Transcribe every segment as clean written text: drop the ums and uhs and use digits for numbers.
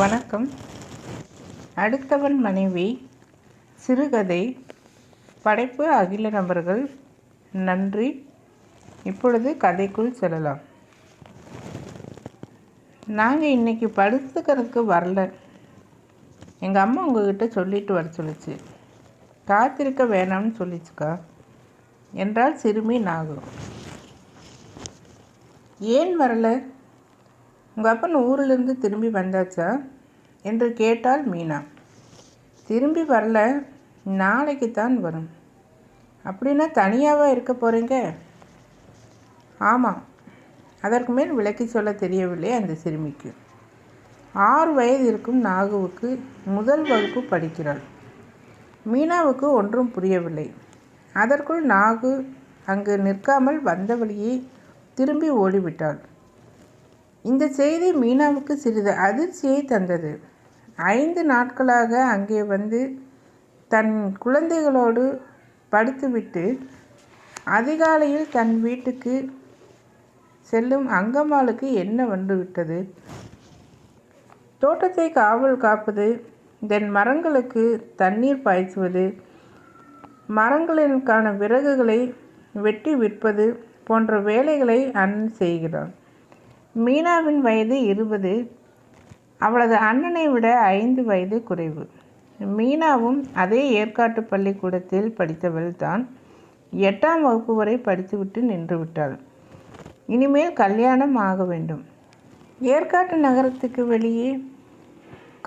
வணக்கம். அடுத்தவன் மனைவி சிறுகதை. படைப்பு அகில நபர்கள். நன்றி. இப்பொழுது கதைக்குள் செல்லலாம். நாங்கள் இன்றைக்கி படுத்துக்கிறதுக்கு வரல. எங்கள் அம்மா உங்ககிட்ட சொல்லிட்டு வர சொல்லிச்சு. காத்திருக்க வேணாம்னு சொல்லிச்சுக்கா என்றால் சிறுமி நாகு. ஏன் வரல? உங்கள் அப்பன் ஊரிலிருந்து திரும்பி வந்தாச்சா என்று கேட்டாள் மீனா. திரும்பி வரல, நாளைக்கு தான் வரும். அப்படின்னா தனியாகவா இருக்க போகிறீங்க? ஆமாம். அதற்கு மேல் விளக்கி சொல்ல தெரியவில்லை அந்த சிறுமிக்கு. 6 வயது இருக்கும் நாகுவுக்கு முதல் வகுப்பு படிக்கிறாள். மீனாவுக்கு ஒன்றும் புரியவில்லை. அதற்குள் நாகு அங்கு நிற்காமல் வந்த வழியே திரும்பி ஓடிவிட்டாள். இந்த செய்தி மீனாவுக்கு சிறிது அதிர்ச்சியை தந்தது. 5 நாட்களாக அங்கே வந்து தன் குழந்தைகளோடு படுத்துவிட்டு அதிகாலையில் தன் வீட்டுக்கு செல்லும் அங்கம்மாளுக்கு என்ன வந்துவிட்டது? தோட்டத்தை காவல் காப்பது, தென் மரங்களுக்கு தண்ணீர் பாய்ச்சுவது, மரங்களுக்கான விறகுகளை வெட்டி விற்பது போன்ற வேலைகளை அண்ணன் செய்கிறான். மீனாவின் வயது 20. அவளது அண்ணனை விட 5 வயது குறைவு. மீனாவும் அதே ஏற்காட்டு பள்ளிக்கூடத்தில் படித்தவள் தான். 8ஆம் வகுப்பு வரை படித்துவிட்டு நின்று விட்டாள். இனிமேல் கல்யாணம் ஆக வேண்டும். ஏற்காட்டு நகரத்துக்கு வெளியே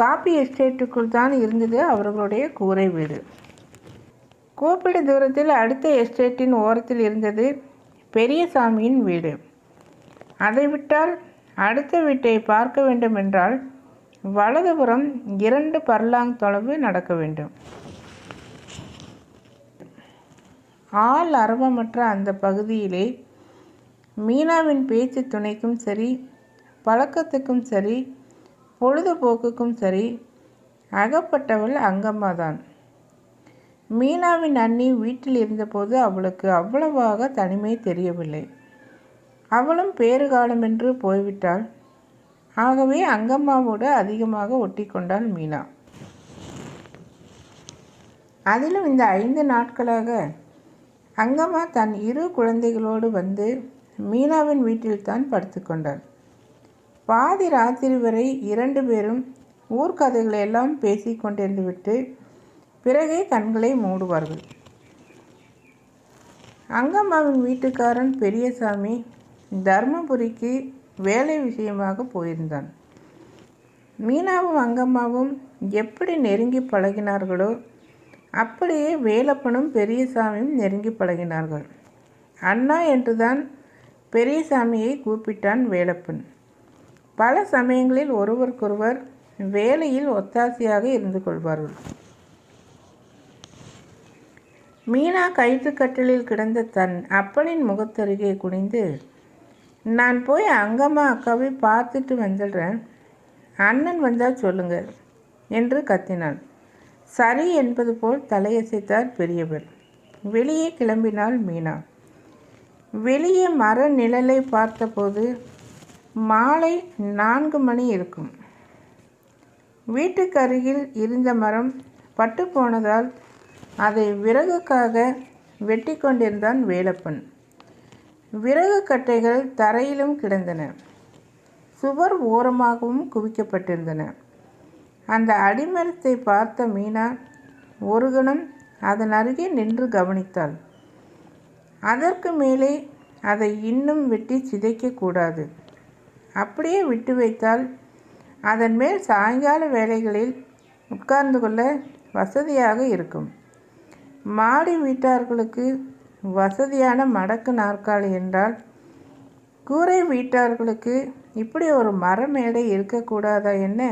காபி எஸ்டேட்டுக்குள் தான் இருந்தது அவர்களுடைய கூரை வீடு. கூப்பிடு தூரத்தில் அடுத்த எஸ்டேட்டின் ஓரத்தில் இருந்தது பெரியசாமியின் வீடு. அதை விட்டால் அடுத்த வீட்டை பார்க்க வேண்டுமென்றால் வலதுபுறம் 2 பர்லாங் தொலைவு நடக்க வேண்டும். ஆள் அரவமற்ற அந்த பகுதியிலே மீனாவின் பேச்சு துணைக்கும் சரி, பழக்கத்துக்கும் சரி, பொழுதுபோக்குக்கும் சரி அகப்பட்டவள் அங்கம்மாதான். மீனாவின் அண்ணி வீட்டில் இருந்தபோது அவளுக்கு அவ்வளவாக தனிமை தெரியவில்லை. அவளும் பேறுகாலமென்று போய்விட்டாள். ஆகவே அங்கம்மாவோடு அதிகமாக ஒட்டி கொண்டாள் மீனா. அதிலும் இந்த 5 நாட்களாக அங்கம்மா தன் 2 குழந்தைகளோடு வந்து மீனாவின் வீட்டில்தான் படுத்து கொண்டாள். பாதி ராத்திரி வரை 2 பேரும் ஊர்க்கதைகளெல்லாம் பேசி கொண்டிருந்துவிட்டு பிறகே கண்களை மூடுவார்கள். அங்கம்மாவின் வீட்டுக்காரன் பெரியசாமி தர்மபுரிக்கு வேலை விஷயமாக போயிருந்தான். மீனாவும் அங்கம்மாவும் எப்படி நெருங்கி பழகினார்களோ அப்படியே வேலப்பனும் பெரியசாமியும் நெருங்கி பழகினார்கள். அண்ணா என்றுதான் பெரியசாமியை கூப்பிட்டான் வேலப்பன். பல சமயங்களில் ஒருவருக்கொருவர் வேலையில் ஒத்தாசையாக இருந்து கொள்வார்கள். மீனா கயிற்றுக்கட்டிலில் கிடந்த தன் அப்பனின் முகத்தருகே குனிந்து, நான் போய் அங்கம்மா அக்காவை பார்த்துட்டு வந்துடுறேன், அண்ணன் வந்தால் சொல்லுங்க என்று கத்தினாள். சரி என்பது போல் தலையசைத்தார் பெரியவர். வெளியே கிளம்பினாள் மீனா. வெளியே மர நிழலை பார்த்தபோது மாலை 4 மணி இருக்கும். வீட்டுக்கு அருகில் இருந்த மரம் பட்டு போனதால் அதை விறகுக்காக வெட்டி கொண்டிருந்தான் வேலப்பன். விறகு கட்டைகள் தரையிலும் கிடந்தன. சுவர் ஓரமாகவும் குவிக்கப்பட்டிருந்தன. அந்த அடிமரத்தை பார்த்த மீனா ஒரு கணம் அதன் அருகே நின்று கவனித்தாள். அதற்கு மேலே அதை இன்னும் வெட்டி சிதைக்கக்கூடாது. அப்படியே விட்டு வைத்தால் அதன் மேல் சாயங்கால வேளைகளில் உட்கார்ந்து கொள்ள வசதியாக இருக்கும். மாடி வீட்டார்களுக்கு வசதியான மடக்கு நாற்காலி என்றால், கூரை வீட்டார்களுக்கு இப்படி ஒரு மர மேடை இருக்கக்கூடாதா என்ன?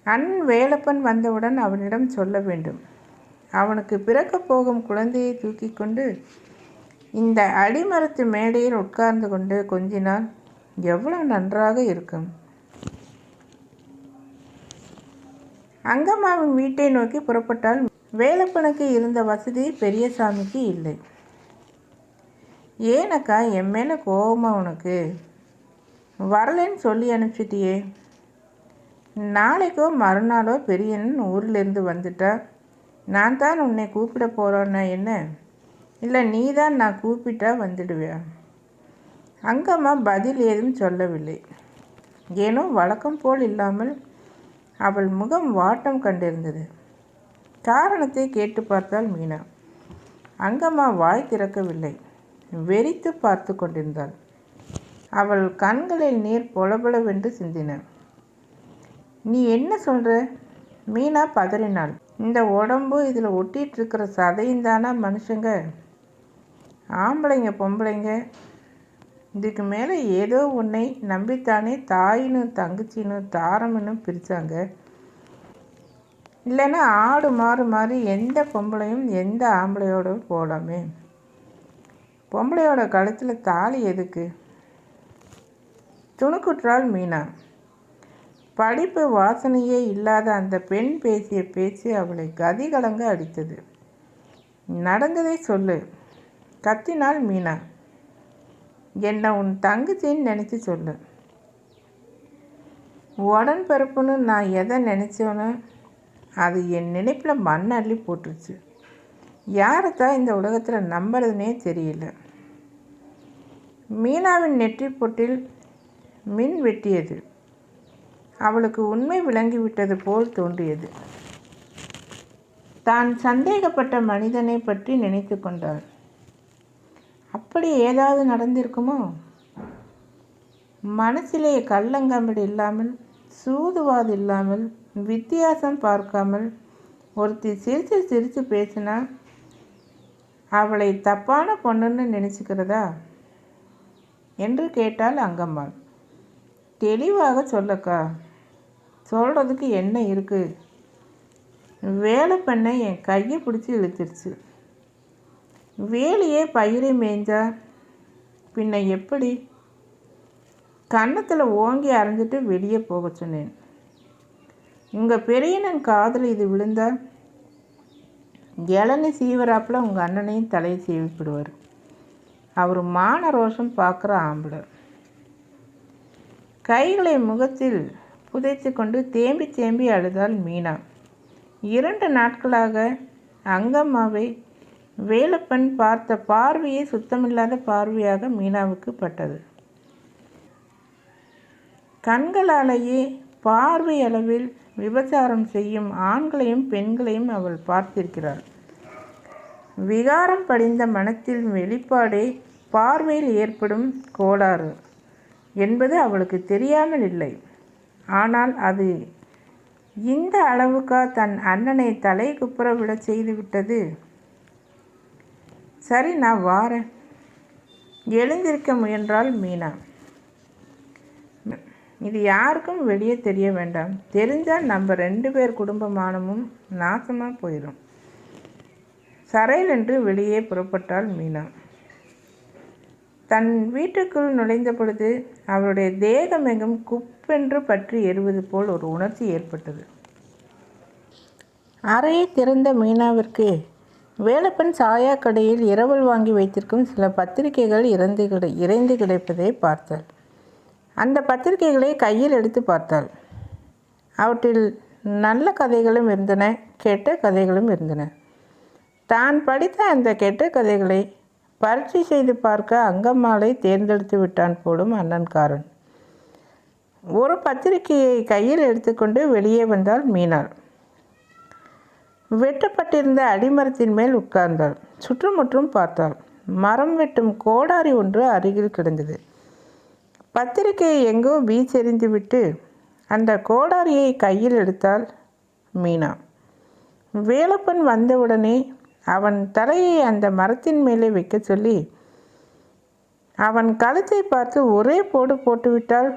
அண்ணன் வேலப்பன் வந்தவுடன் அவனிடம் சொல்ல வேண்டும். அவனுக்கு பிறக்கப் போகும் குழந்தையை தூக்கி கொண்டு இந்த அடிமரத்து மேடையில் உட்கார்ந்து கொண்டு கொஞ்சினால் எவ்வளவு நன்றாக இருக்கும். அங்கம்மாவின் வீட்டை நோக்கி புறப்பட்டால் வேலப்பனுக்கு இருந்த வசதி பெரியசாமிக்கு இல்லை. ஏனக்கா என் மேலே கோபமா உனக்கு? வரலன்னு சொல்லி அனுப்பிச்சிட்டியே. நாளைக்கோ மறுநாளோ பெரியண்ணன் ஊரிலிருந்து வந்துட்டா நான் தான் உன்னை கூப்பிட போகிறோன்னா என்ன, இல்லை நீ தான் நான் கூப்பிட்டா வந்துடுவியா? அங்கம்மா பதில் ஏதும் சொல்லவில்லை. ஏனோ வழக்கம் போல் இல்லாமல் அவள் முகம் வாட்டம் கண்டிருந்தது. காரணத்தை கேட்டு பார்த்தாள் மீனா. அங்கம்மா வாய் திறக்கவில்லை. வெறித்து பார்த்து கொண்டிருந்தாள். அவள் கண்களில் நீர் பொலபொலவென்று சிந்தின. நீ என்ன சொல்கிற? மீனா பதறினாள். இந்த உடம்பு இதில் ஒட்டிகிட்டு இருக்கிற சதையும் தானா மனுஷங்க? ஆம்பளைங்க பொம்பளைங்க இதுக்கு மேலே ஏதோ உன்னை நம்பித்தானே தாயின்னு தங்கச்சின்னு தாரம்னு பிரித்தாங்க. இல்லைன்னா ஆடு மாறு மாதிரி எந்த பொம்பளையும் எந்த ஆம்பளையோட போகலாமே. பொம்பளையோட கழுத்தில் தாலி எதுக்கு? துணுக்குற்றாள் மீனா. படிப்பு வாசனையே இல்லாத அந்த பெண் பேசிய பேச்சு அவளை கதிகலங்க அடித்தது. நடந்ததை சொல்லு, கத்தினாள் மீனா. என்னை உன் தங்கச்சின்னு நினச்சி சொல்லு. உடன்பிறப்புன்னு நான் எதை நினச்சோன்னு அது என் நினைப்பில் மண் அள்ளி போட்டுருச்சு. யாரைத்தான் இந்த உலகத்தில் நம்புறதுனே தெரியல. மீனாவின் நெற்றி பொட்டில் மின் வெட்டியது. அவளுக்கு உண்மை விளங்கிவிட்டது போல் தோன்றியது. தான் சந்தேகப்பட்ட மனிதனை பற்றி நினைத்து கொண்டாள். அப்படி ஏதாவது நடந்திருக்குமோ? மனசிலே கள்ளங்கம்படி இல்லாமல், சூதுவாது இல்லாமல், வித்தியாசம் பார்க்காமல் ஒருத்தி சிரித்து சிரித்து பேசினா அவளை தப்பான பொண்ணுன்னு நினச்சிக்கிறதா என்று கேட்டாள் அங்கம்மாள். தெளிவாக சொல்லக்கா. சொல்கிறதுக்கு என்ன இருக்குது? வேலை பண்ண என் கையை பிடிச்சி இழுத்துருச்சு. வேலையே பயிரை மேய்ஞ்சா பின்ன எப்படி? கன்னத்தில் ஓங்கி அரைஞ்சிட்டு வெளியே போக சொன்னேன். உங்கள் பெரியண்ணன் காதில் இது விழுந்தா இளநி சீவராப்பில் உங்கள் அண்ணனையும் தலையை சீவிப்பிடுவார். அவர் மான ரோஷம் பார்க்குற ஆம்பளை. கைகளை முகத்தில் புதைத்து கொண்டு தேம்பி தேம்பி அழுதாள் மீனா. 2 நாட்களாக அங்கம்மாவை வேலப்பன் பார்த்த பார்வையே சுத்தமில்லாத பார்வையாக மீனாவுக்கு பட்டது. கண்களாலேயே பார்வை அளவில் விபச்சாரம் செய்யும் ஆண்களையும் பெண்களையும் அவள் பார்த்திருக்கிறாள். விகாரம் படிந்த மனத்தில் வெளிப்பாடே பார்வையில் ஏற்படும் கோளாறு என்பது அவளுக்கு தெரியாமல் இல்லை. ஆனால் அது இந்த அளவுக்கா தன் அண்ணனை தலை குப்புற விட செய்து விட்டது? சரி, நான் வாரேன். எழுந்திருக்க முயன்றாள் மீனா. இது யாருக்கும் வெளியே தெரிய வேண்டாம். தெரிஞ்சால் நம்ம 2 பேர் குடும்பமானமும் நாசமாக போயிடும். சரையில் என்று வெளியே புறப்பட்டாள் மீனா. தன் வீட்டுக்குள் நுழைந்த பொழுது அவளுடைய தேகம் எங்கும் குப்பென்று பற்றி எறுவது போல் ஒரு உணர்ச்சி ஏற்பட்டது. அறையை திறந்த மீனாவிற்கு வேலப்பன் சாயா கடையில் இரவல் வாங்கி வைத்திருக்கும் சில பத்திரிகைகள் இறைந்து கிடைப்பதை பார்த்தாள். அந்த பத்திரிகைகளை கையில் எடுத்து பார்த்தாள். அவற்றில் நல்ல கதைகளும் இருந்தன, கெட்ட கதைகளும் இருந்தன. தான் படித்த அந்த கெட்ட கதைகளை பரீட்சை செய்து பார்க்க அங்கம்மாளை தேர்ந்தெடுத்து விட்டான் போலும் அண்ணன்காரன். ஒரு பத்திரிகையை கையில் எடுத்துக்கொண்டு வெளியே வந்தாள் மீனாள். வெட்டப்பட்டிருந்த அடிமரத்தின் மேல் உட்கார்ந்தாள். சுற்றுமுற்றும் பார்த்தாள். மரம் வெட்டும் கோடாரி ஒன்று அருகில் கிடந்தது. பத்திரிகையை எங்கோ வீச்செறிந்து விட்டு அந்த கோடாரியை கையில் எடுத்தாள் மீனா. வேலப்பன் வந்தவுடனே அவன் தலையை அந்த மரத்தின் மேலே வைக்க சொல்லி அவன் கழுத்தை பார்த்து ஒரே போடு போட்டுவிட்டால்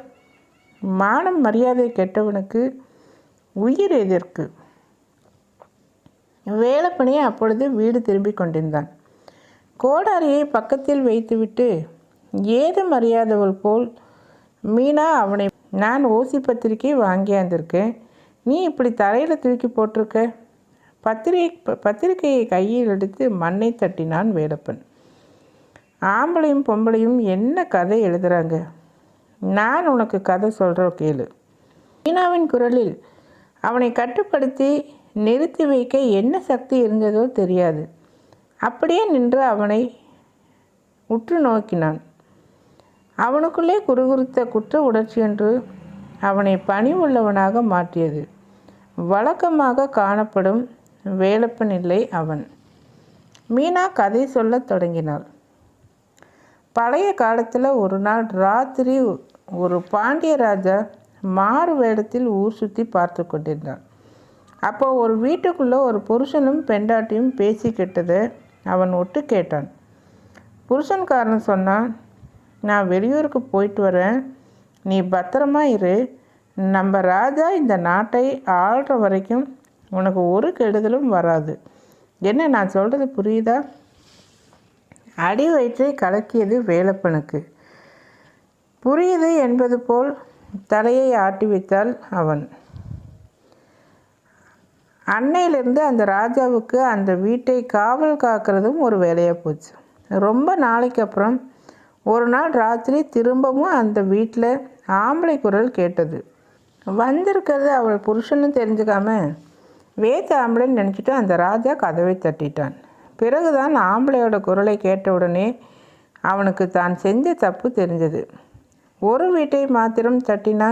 மானம் மரியாதை கெட்டவனுக்கு உயிர் எதற்கு? வேலப்பனே அப்பொழுது வீடு திரும்பி கொண்டிருந்தான். கோடாரியை பக்கத்தில் வைத்துவிட்டு ஏதும் அறியாதவள் போல் மீனா அவனை, நான் ஓசி பத்திரிக்கை வாங்கியாந்திருக்கேன், நீ இப்படி தரையில் தூக்கி போட்டிருக்க. பத்திரிகையை கையில் எடுத்து மண்ணை தட்டினான் வேலப்பன். ஆம்பளையும் பொம்பளையும் என்ன கதை எழுதுகிறாங்க? நான் உனக்கு கதை சொல்கிற கேளு. மீனாவின் குரலில் அவனை கட்டுப்படுத்தி நிறுத்தி வைக்க என்ன சக்தி இருந்ததோ தெரியாது. அப்படியே நின்று அவனை உற்று நோக்கினான். அவனுக்குள்ளே குறுகுறுத்த குற்ற உணர்ச்சியொன்று அவனை பணிவுள்ளவனாக மாற்றியது. வழக்கமாக காணப்படும் வேலப்பன் இல்லை அவன். மீனா கதை சொல்லத் தொடங்கினாள். பழைய காலத்தில் ஒரு நாள் ராத்திரி ஒரு பாண்டிய ராஜா மாறு வேடத்தில் ஊர் சுற்றி பார்த்து கொண்டிருந்தான். அப்போ ஒரு வீட்டுக்குள்ளே ஒரு புருஷனும் பெண்டாட்டியும் பேசிக்கிட்டதை அவன் ஒட்டு கேட்டான். புருஷன்காரன் சொன்னான், நான் வெளியூருக்கு போயிட்டு வரேன், நீ பத்திரமா இரு. நம்ம ராஜா இந்த நாட்டை ஆள்ற வரைக்கும் உனக்கு ஒரு கெடுதலும் வராது. என்ன நான் சொல்கிறது புரியுதா? அடி வயிற்றை கலக்கியது வேலப்பனுக்கு. புரியுது என்பது போல் தலையை ஆட்டி வைத்தாள் அவன். அன்னையிலிருந்து அந்த ராஜாவுக்கு அந்த வீட்டை காவல் காக்கிறதும் ஒரு வேலையாக போச்சு. ரொம்ப நாளைக்கு அப்புறம் ஒரு நாள் ராத்திரி திரும்பவும் அந்த வீட்டில் ஆம்பளை குரல் கேட்டது. வந்திருக்கிறது அவள் புருஷன்னு தெரிஞ்சுக்காம வேத்த ஆம்பளைன்னு நினச்சிட்டு அந்த ராஜா கதவை தட்டிட்டான். பிறகுதான் ஆம்பளையோட குரலை கேட்டவுடனே அவனுக்கு தான் செஞ்ச தப்பு தெரிஞ்சது. ஒரு வீட்டை மாத்திரம் தட்டினா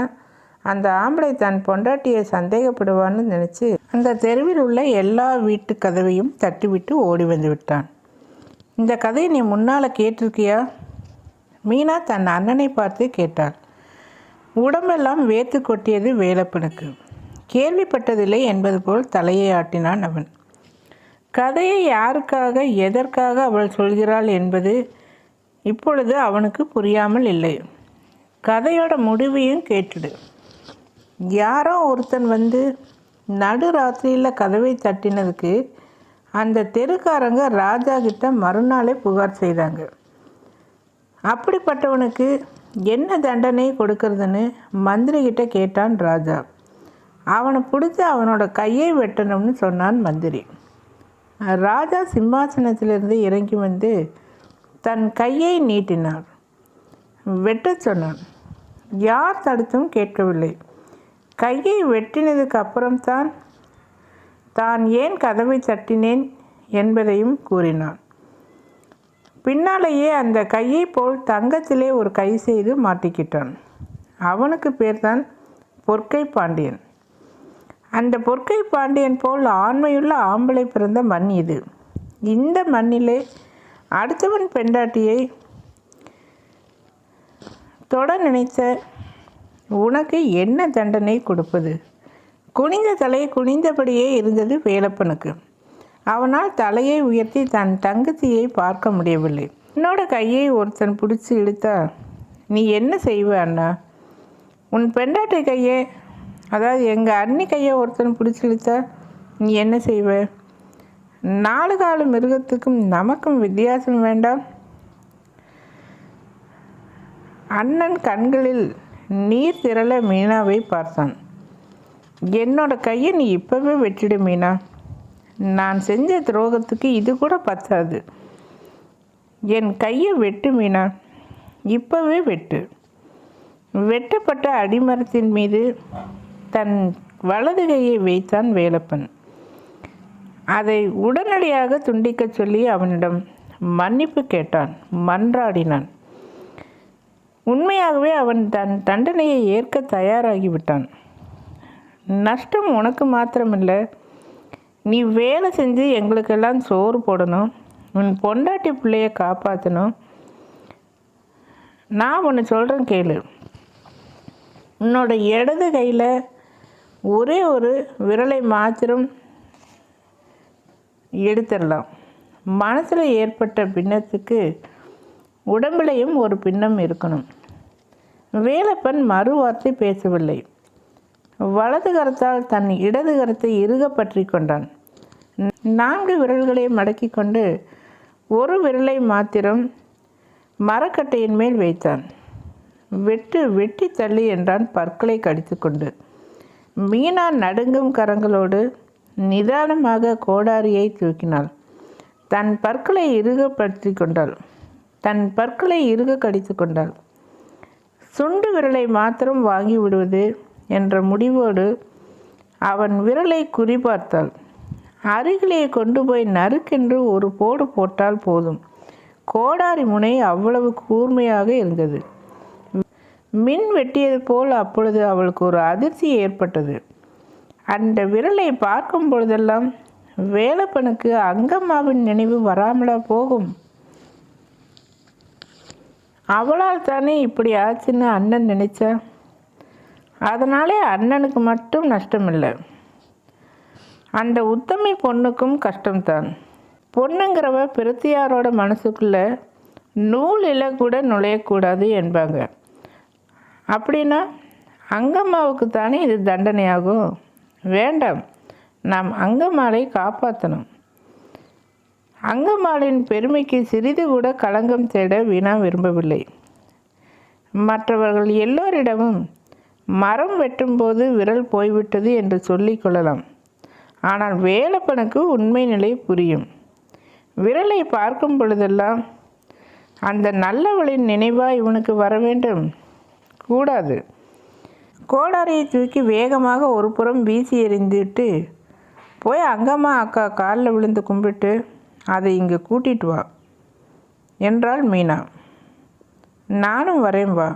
அந்த ஆம்பளை தன் பொண்டாட்டியை சந்தேகப்படுவான்னு நினச்சி அந்த தெருவில் உள்ள எல்லா வீட்டு கதவையும் தட்டிவிட்டு ஓடி வந்து விட்டான். இந்த கதையை நீ முன்னால் கேட்டிருக்கியா? மீனா தன் அண்ணனை பார்த்து கேட்டாள். உடம்பெல்லாம் வேத்து கொட்டியது வேலப்பனுக்கு. கேள்விப்பட்டதில்லை என்பது போல் தலையை ஆட்டினான் அவன். கதையை யாருக்காக எதற்காக அவள் சொல்கிறாள் என்பது இப்பொழுது அவனுக்கு புரியாமல் இல்லை. கதையோட முடிவையும் கேட்டுடு. யாரோ ஒருத்தன் வந்து நடுராத்திரியில் கதவை தட்டினதுக்கு அந்த தெருக்காரங்க ராஜா கிட்ட மறுநாளே புகார் செய்தாங்க. அப்படிப்பட்டவனுக்கு என்ன தண்டனை கொடுக்கறதுன்னு மந்திரி கிட்ட கேட்டான் ராஜா. அவனை பிடிச்சி அவனோட கையை வெட்டணும்னு சொன்னான் மந்திரி. ராஜா சிம்மாசனத்திலிருந்து இறங்கி வந்து தன் கையை நீட்டினார். வெட்ட சொன்னான். யார் தடுத்தும் கேட்கவில்லை. கையை வெட்டினதுக்கு அப்புறம்தான் தான் ஏன் கதவை தட்டினேன் என்பதையும் கூறினான். பின்னாலேயே அந்த கையை போல் தங்கத்திலே ஒரு கை செய்து மாட்டிக்கிட்டான். அவனுக்கு பேர்தான் பொற்கை பாண்டியன். அந்த பொற்கை பாண்டியன் போல் ஆண்மையுள்ள ஆம்பளை பிறந்த மண் இது. இந்த மண்ணிலே அடுத்தவன் பெண்டாட்டியை தொட நினைத்த உனக்கு என்ன தண்டனை கொடுப்பது? குனிந்த தலை குனிந்தபடியே இருந்தது வேலப்பனுக்கு. அவனால் தலையை உயர்த்தி தன் தங்கச்சியை பார்க்க முடியவில்லை. என்னோட கையை ஒருத்தன் பிடிச்சி இழுத்தா நீ என்ன செய்வ அண்ணா? உன் பெண்டாட்டி கையை, அதாவது எங்கள் அண்ணி கையை ஒருத்தன் பிடிச்சி இழுத்தா நீ என்ன செய்வ? 4 கால மிருகத்துக்கும் நமக்கும் வித்தியாசம் வேண்டாம்? அண்ணன் கண்களில் நீர் திரள மீனாவை பார்த்தான். என்னோட கையை நீ இப்போவே வெட்டிடு மீனா. நான் செஞ்ச துரோகத்துக்கு இது கூட பத்தாது. என் கையை வெட்டு மீனா, இப்போவே வெட்டு. வெட்டப்பட்ட அடிமரத்தின் மீது தன் வலது கையை வைத்தான் வேலப்பன். அதை உடனடியாக துண்டிக்க சொல்லி அவனிடம் மன்னிப்பு கேட்டான், மன்றாடினான். உண்மையாகவே அவன் தன் தண்டனையை ஏற்க தயாராகிவிட்டான். நஷ்டம் உனக்கு மாத்திரமில்லை, நீ வேலை செஞ்சு எங்களுக்கெல்லாம் சோறு போடணும், உன் பொண்டாட்டி பிள்ளைய காப்பாற்றணும். நான் ஒன்று சொல்கிறேன் கேளு. உன்னோட இடது கையில் ஒரே ஒரு விரலை மாத்திரம் எடுத்துடலாம். மனசில் ஏற்பட்ட பின்னத்துக்கு உடம்பிலையும் ஒரு பின்னம் இருக்கணும். வேலப்பன் மறு வார்த்தை பேசவில்லை. வலது கரத்தால் தன் இடது கரத்தை இறுக பற்றி கொண்டான். 4 விரல்களை மடக்கி கொண்டு ஒரு விரலை மாத்திரம் மரக்கட்டையின் மேல் வைத்தான். வெட்டு, வெட்டி தள்ளி என்றான் பற்களை கடித்து கொண்டு. மீனா நடுங்கும் கரங்களோடு நிதானமாக கோடாரியை தூக்கினாள். தன் பற்களை இறுகப்படுத்தி கொண்டாள். தன் பற்களை இறுக கடித்து கொண்டாள். சுண்டு விரலை மாத்திரம் வாங்கி விடுவது என்ற முடிவோடு அவன் விரலை குறிபார்த்தாள். அருகிலே கொண்டு போய் நறுக்கென்று ஒரு போடு போட்டால் போதும். கோடாரி முனை அவ்வளவு கூர்மையாக இருந்தது. மின் வெட்டியது போல் அப்பொழுது அவளுக்கு ஒரு அதிர்ச்சி ஏற்பட்டது. அந்த விரலை பார்க்கும் பொழுதெல்லாம் வேலப்பனுக்கு அங்கம்மாவின் நினைவு வராமலா போகும்? அவளால் தானே இப்படி ஆச்சுன்னு அண்ணன் நினைச்சா. அதனாலே அண்ணனுக்கு மட்டும் நஷ்டமில்லை, அந்த உத்தமி பொண்ணுக்கும் கஷ்டம்தான். பொண்ணுங்கிறவ பிரத்தியாரோட மனசுக்குள்ளே நூலில் கூட நுழையக்கூடாது என்பாங்க. அப்படின்னா அங்கம்மாவுக்கு தானே இது தண்டனையாகும். வேண்டாம், நாம் அங்கம்மாளை காப்பாற்றணும். அங்கம்மாளின் பெருமைக்கு சிறிது கூட களங்கம் தேட வீணா விரும்பவில்லை. மற்றவர்கள் எல்லோரிடமும் மரம் வெட்டும்போது விரல் போய்விட்டது என்று சொல்லிக் கொள்ளலாம். ஆனால் வேலப்பனுக்கு உண்மை நிலை புரியும். விரலை பார்க்கும் பொழுதெல்லாம் அந்த நல்லவளின் நினைவாக இவனுக்கு வர வேண்டும். கூடாது. கோடாரியை தூக்கி வேகமாக ஒரு புறம் வீசி எறிந்துட்டு போய் அங்கம்மா அக்கா காலில் விழுந்து கும்பிட்டு அதை இங்கே கூட்டிட்டு வா என்றாள் மீனா. நானும் வரேன் வா.